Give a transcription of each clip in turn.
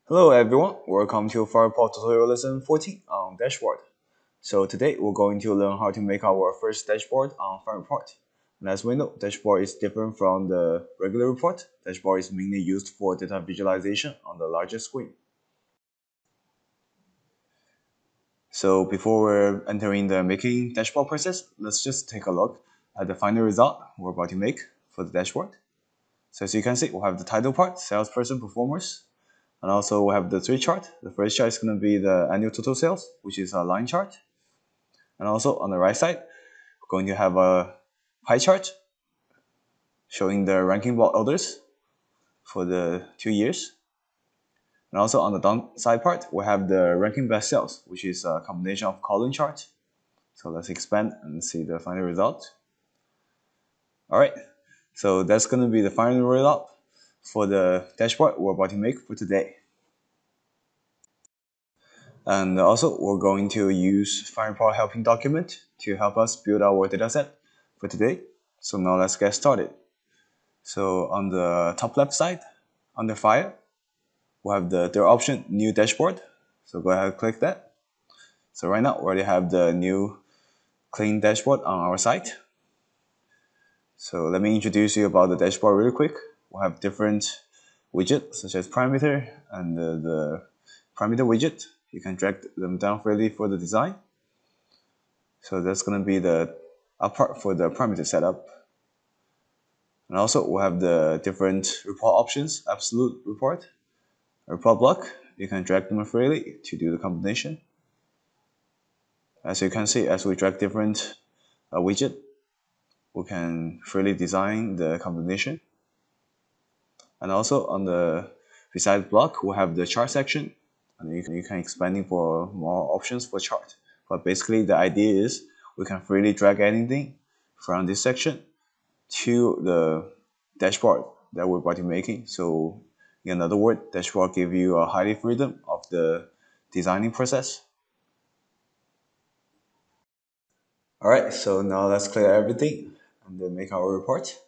Hello everyone, welcome to FineReport tutorial lesson 14 on dashboard. So today we're going to learn how to make our first dashboard on FineReport. And as we know, dashboard is different from the regular report. Dashboard is mainly used for data visualization on the larger screen. So before we're entering the making dashboard process, let's just take a look at the final result we're about to make for the dashboard. So as you can see, we have the title part, salesperson performers. And also we have the three chart. The first chart is going to be the annual total sales, which is a line chart. And also on the right side, we're going to have a pie chart showing the ranking by orders for the 2 years. And also on the downside part, we have the ranking by sales, which is a combination of column chart. So let's expand and see the final result. All right, so that's going to be the final result for the dashboard we're about to make for today. And also, we're going to use FineReport Help Document to help us build our dataset for today. So now let's get started. So on the top left side, under File, we have the third option, New Dashboard. So go ahead and click that. So right now, we already have the new clean dashboard on our site. So let me introduce you about the dashboard really quick. We have different widgets such as parameter and the parameter widget. You can drag them down freely for the design. So that's going to be the up part for the parameter setup. And also we have the different report options, absolute report, report block. You can drag them freely to do the combination. As you can see, as we drag different widget, we can freely design the combination. And also on the beside block, we have the chart section, and you can expanding for more options for chart. But basically the idea is we can freely drag anything from this section to the dashboard that we're about to making. So in other words, dashboard give you a highly freedom of the designing process. All right, so now let's clear everything and then make our report.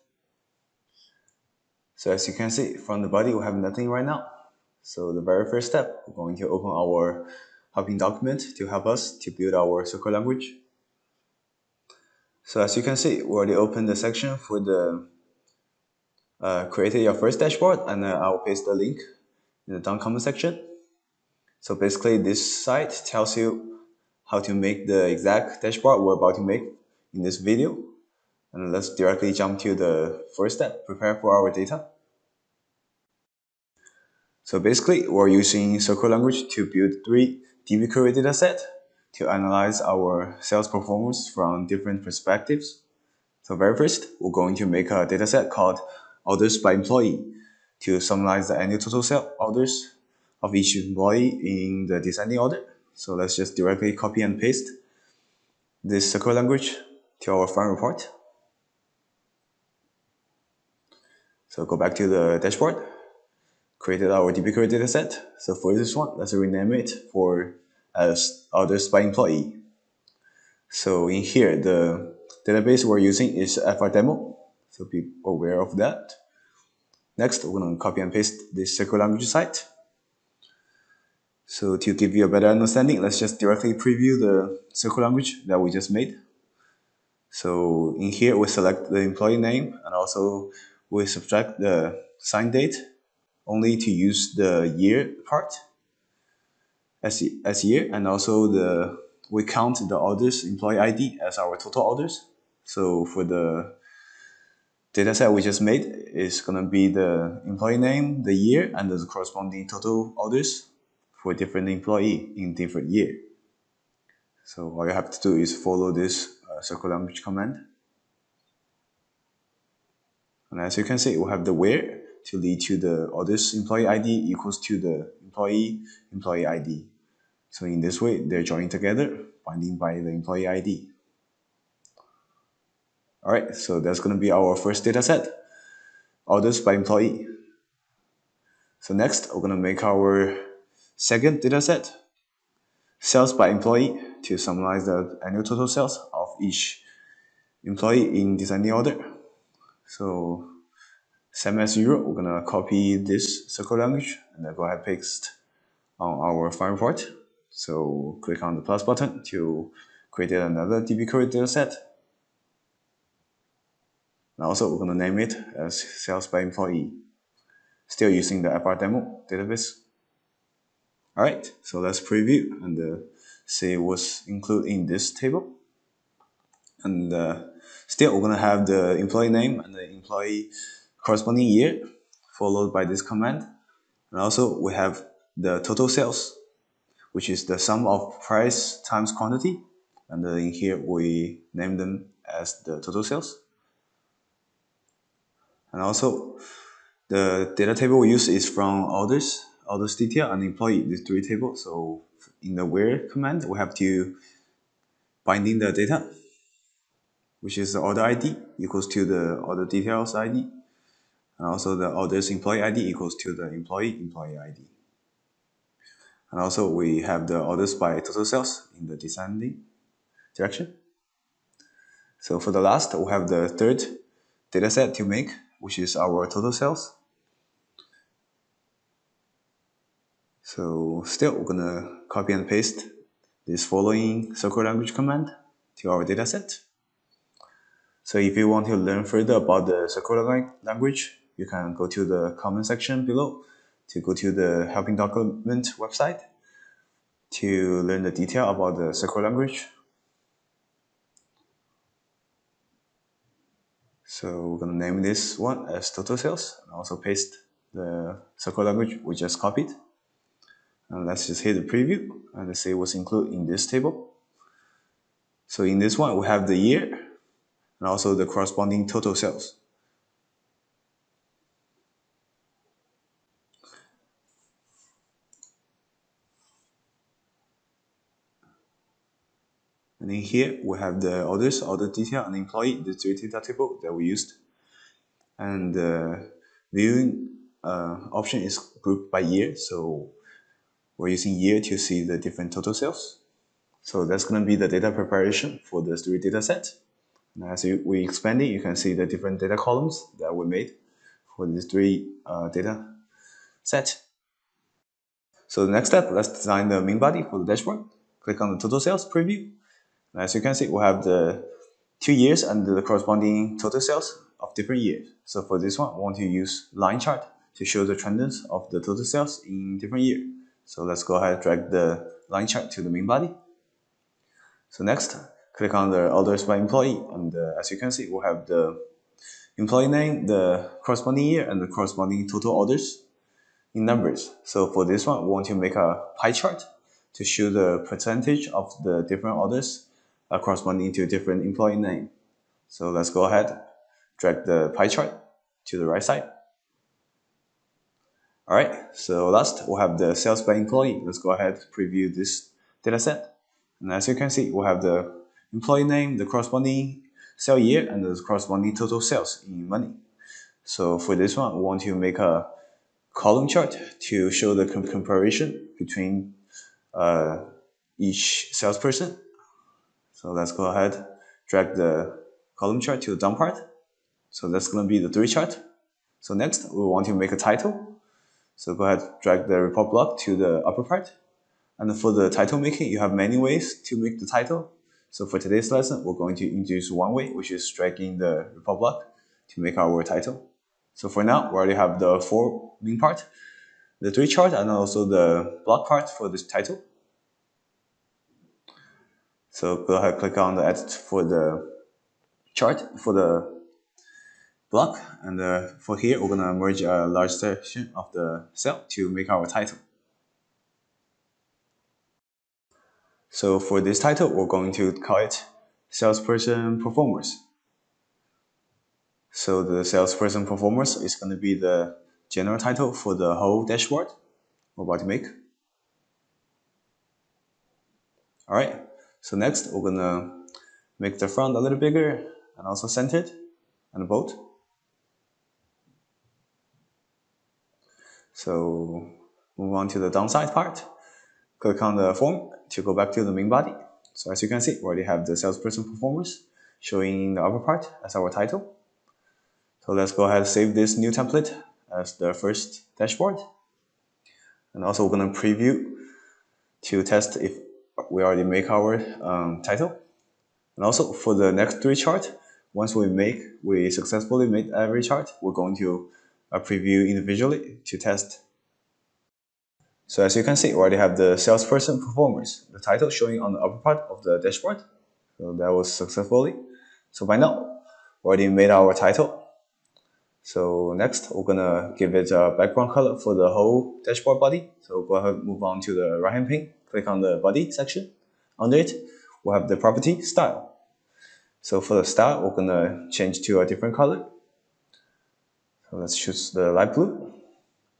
So as you can see from the body, we have nothing right now. So the very first step, we're going to open our helping document to help us to build our SQL language. So as you can see, we already opened the section for the created your first dashboard, and I'll paste the link in the down comment section. So basically this site tells you how to make the exact dashboard we're about to make in this video. And let's directly jump to the first step, prepare for our data. So basically, we're using SQL language to build 3 DB query dataset to analyze our sales performance from different perspectives. So very first, we're going to make a dataset called orders by employee to summarize the annual total sales orders of each employee in the descending order. So let's just directly copy and paste this SQL language to our file report. So go back to the dashboard, created our DB query dataset. So for this one, let's rename it for as orders by employee. So in here, the database we're using is FR so be aware of that. Next, we're going to copy and paste this SQL language site. So to give you a better understanding, let's just directly preview the SQL language that we just made. So in here, we select the employee name, and also we subtract the sign date only to use the year part as year, and also we count the orders employee ID as our total orders. So for the dataset we just made, is going to be the employee name, the year, and the corresponding total orders for different employee in different year. So all you have to do is follow this SQL language command. And as you can see, we have the where to lead to the orders employee ID equals to the employee ID. So in this way, they're joined together, binding by the employee ID. All right, so that's going to be our first data set, orders by employee. So next, we're going to make our second data set, sales by employee, to summarize the annual total sales of each employee in descending order. So same as usual, we're going to copy this SQL language and then go ahead and paste on our file report. So click on the plus button to create another DB query dataset. And also we're going to name it as sales by employee, still using the FR database. Alright, so let's preview and see what's included in this table. And still we're going to have the employee name and the employee corresponding year followed by this command. And also we have the total sales, which is the sum of price times quantity. And in here we name them as the total sales. And also the data table we use is from orders detail, and employee, these three tables. So in the where command, we have to binding the data, which is the order ID equals to the order details ID. And also the orders employee ID equals to the employee ID. And also we have the orders by total sales in the descending direction. So for the last, we have the third dataset to make, which is our total sales. So still, we're gonna copy and paste this following SQL language command to our dataset. So if you want to learn further about the SQL language, you can go to the comment section below to go to the helping document website to learn the detail about the SQL language. So we're gonna name this one as total sales and also paste the SQL language we just copied. And let's just hit the preview and see what's included in this table. So in this one, we have the year and also the corresponding total sales. And in here, we have the orders, order detail, and employee, the three data table that we used. And the viewing option is grouped by year. So we're using year to see the different total sales. So that's going to be the data preparation for the three data sets. And as we expand it, you can see the different data columns that we made for these three data sets. So the next step, let's design the main body for the dashboard. Click on the total sales preview. And as you can see, we have the 2 years and the corresponding total sales of different years. So for this one, we want to use line chart to show the trends of the total sales in different years. So let's go ahead and drag the line chart to the main body. So next, click on the orders by employee. And as you can see, we have the employee name, the corresponding year, and the corresponding total orders in numbers. So for this one, we want to make a pie chart to show the percentage of the different orders corresponding to different employee name. So let's go ahead, drag the pie chart to the right side. All right, so last we'll have the sales by employee. Let's go ahead, preview this data set. And as you can see, we'll have the employee name, the corresponding sale year, and the corresponding total sales in money. So for this one, we want to make a column chart to show the comparison between each salesperson. So let's go ahead, drag the column chart to the down part. So that's going to be the 3 chart. So next, we want to make a title. So go ahead, drag the report block to the upper part. And for the title making, you have many ways to make the title. So for today's lesson, we're going to introduce one way, which is dragging the report block to make our title. So for now, we already have the 4 main part, the 3 chart, and also the block part for this title. So go ahead, click on the edit for the chart, for the block, and for here, we're gonna merge a large section of the cell to make our title. So for this title, we're going to call it Salesperson Performance. So the Salesperson Performance is going to be the general title for the whole dashboard we're about to make. All right, so next we're going to make the front a little bigger and also centered and bold. So move on to the downside part. Click on the form to go back to the main body. So as you can see, we already have the Salesperson Performance showing in the upper part as our title. So let's go ahead and save this new template as the first dashboard. And also we're going to preview to test if we already make our title. And also for the next 3 chart, once we successfully made every chart, we're going to preview individually to test. So as you can see, we already have the salesperson performance, the title showing on the upper part of the dashboard. So that was successfully. So by now, we already made our title. So next, we're gonna give it a background color for the whole dashboard body. So go ahead and move on to the right hand pane, click on the body section. Under it, we'll have the property style. So for the style, we're gonna change to a different color. So let's choose the light blue.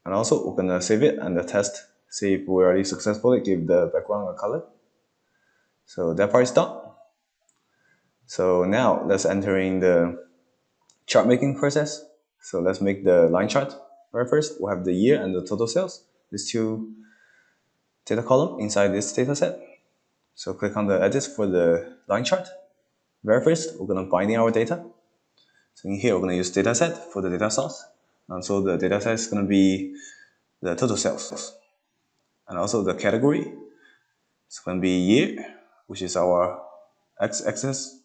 And also we're gonna save it and test, see if we already successfully give the background a color. So that part is done. So now let's enter in the chart making process. So let's make the line chart. Right first, we'll have the year and the total sales, these 2 data column inside this data set. So click on the edit for the line chart. Very first, we're gonna bind in our data. So in here, we're gonna use data set for the data source. And so the data set is gonna be the total sales. And also the category, it's gonna be year, which is our x-axis.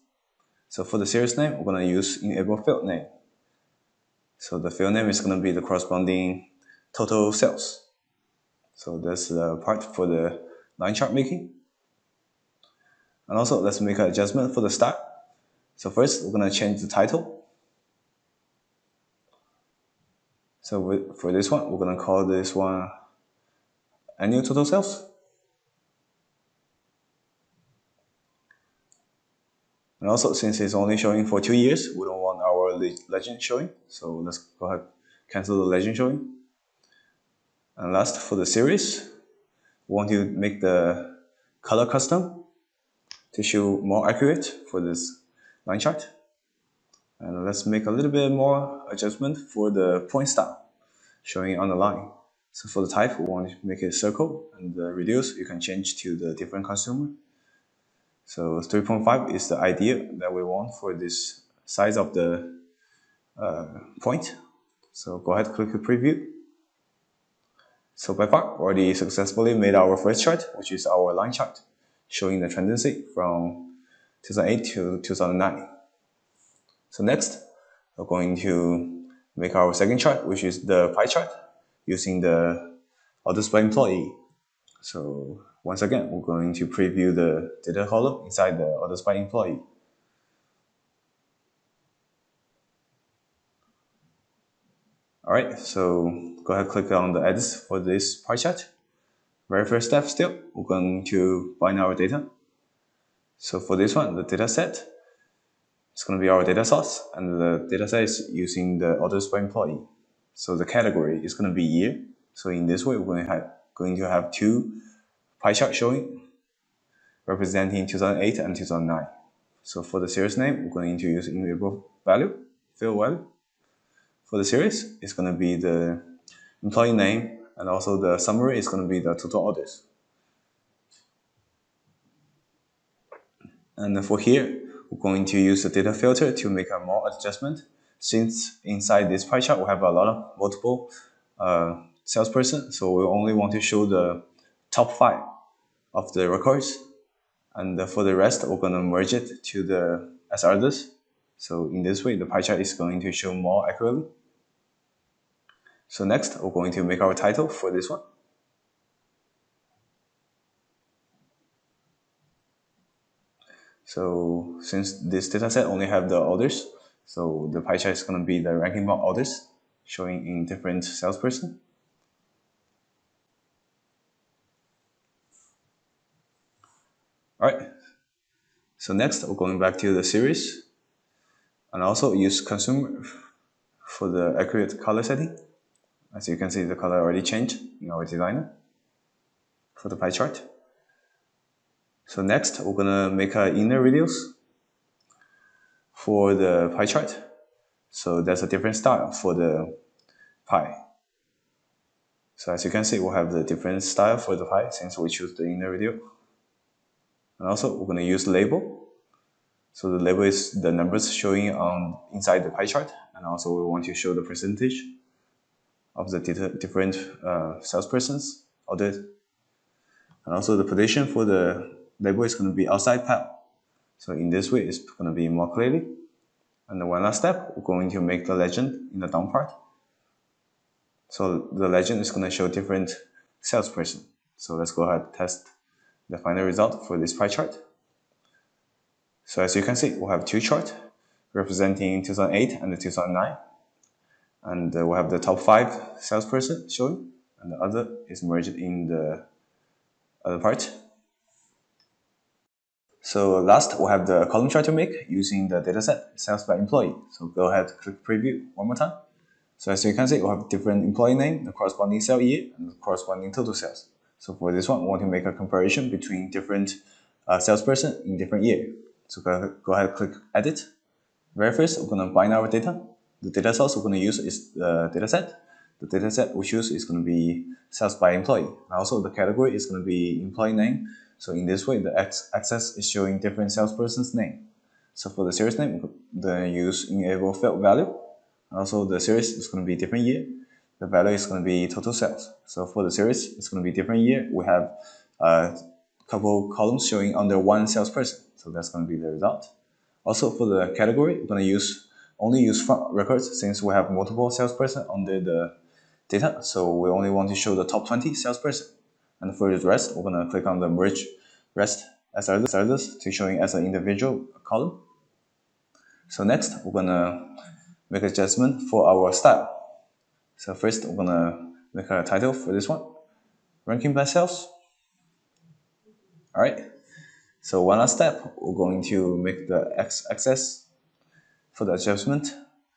So for the series name, we're gonna use enable field name. So the field name is gonna be the corresponding total sales. So that's the part for the line chart making. And also let's make an adjustment for the style. So first, we're gonna change the title. So for this one, we're gonna call this one annual total sales. And also, since it's only showing for 2 years, we don't want our legend showing. So let's go ahead, cancel the legend showing. And last, for the series, we want to make the color custom to show more accurate for this line chart. And let's make a little bit more adjustment for the point style showing on the line. So for the type, we want to make it circle, and the radius you can change to the different consumer. So 3.5 is the idea that we want for this size of the point. So go ahead, click the preview. So by far, already successfully made our first chart, which is our line chart, showing the tendency from 2008 to 2009. So next, we're going to make our second chart, which is the pie chart, using the orders by employee. So once again, we're going to preview the data column inside the orders by employee. All right, so go ahead, click on the edits for this pie chart. Very first step still, we're going to bind our data. So for this one, the data set, it's going to be our data source, and the data set is using the orders by employee. So the category is going to be year. So in this way, we're going to have 2 pie charts showing, representing 2008 and 2009. So for the series name, we're going to use enable value, field value. For the series, it's going to be the employee name, and also the summary is going to be the total orders. And for here, we're going to use the data filter to make a more adjustment. Since inside this pie chart, we have a lot of multiple salesperson, so we only want to show the top 5 of the records. And for the rest, we're going to merge it to the as others. So in this way, the pie chart is going to show more accurately. So next, we're going to make our title for this one. So since this dataset only have the orders, so the pie chart is going to be the ranking by orders, showing in different salesperson. All right. So next, we're going back to the series, and also use consumer for the accurate color setting. As you can see, the color already changed in our designer for the pie chart. So next, we're gonna make an inner radius for the pie chart. So there's a different style for the pie. So as you can see, we'll have the different style for the pie since we choose the inner radius. And also, we're gonna use label. So the label is the numbers showing on inside the pie chart, and also we want to show the percentage of the different salespersons ordered. And also the position for the label is going to be outside pile. So in this way, it's going to be more clearly. And the one last step, we're going to make the legend in the down part. So the legend is going to show different salesperson. So let's go ahead and test the final result for this pie chart. So as you can see, we'll have two charts representing 2008 and 2009. And we'll have the top 5 salesperson showing, and the other is merged in the other part. So last, we'll have the column chart to make using the dataset sales by employee. So go ahead, click preview one more time. So as you can see, we'll have different employee name, the corresponding sale year, and the corresponding total sales. So for this one, we want to make a comparison between different salesperson in different year. So go ahead, click edit. Very first, we're going to bind our data. The data source we're going to use is the dataset. The dataset we choose is going to be sales by employee. And also the category is going to be employee name. So in this way, the axis is showing different salesperson's name. So for the series name, we're going to use enable field value. And also the series is going to be different year. The value is going to be total sales. So for the series, it's going to be different year. We have a couple columns showing under one salesperson. So that's going to be the result. Also for the category, we're going to only use front records since we have multiple salesperson under the data. So we only want to show the top 20 salesperson. And for the rest, we're going to click on the merge rest as others to showing as an individual column. So next, we're going to make adjustment for our style. So first, we're going to make a title for this one, ranking by sales. All right. So one last step, we're going to make the x-axis for the adjustment.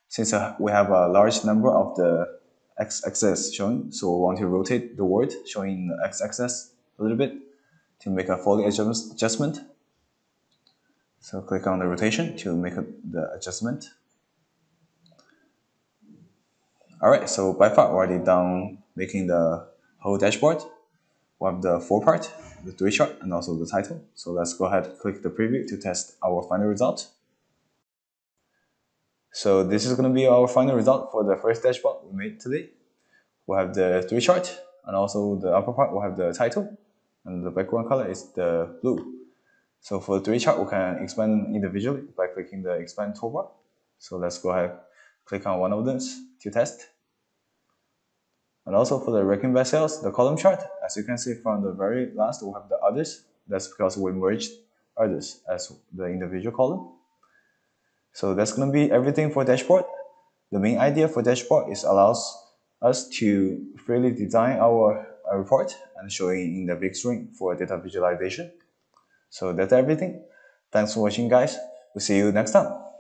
Since we have a large number of the x-axis showing, so we want to rotate the word showing the x-axis a little bit to make a Foley adjustment. So click on the rotation to make the adjustment. Alright, so by far we're already done making the whole dashboard. We have the 4 part, the 3 chart, and also the title. So let's go ahead and click the preview to test our final result. So this is going to be our final result for the first dashboard we made today. We have the 3 chart, and also the upper part we have the title, and the background color is the blue. So for the 3 chart, we can expand individually by clicking the expand toolbar. So let's go ahead, click on one of them to test. And also for the ranking by sales, the column chart, as you can see from the very last, we have the others. That's because we merged others as the individual column. So that's going to be everything for dashboard. The main idea for dashboard is allows us to freely design our report and showing in the big screen for data visualization. So that's everything. Thanks for watching, guys. We'll see you next time.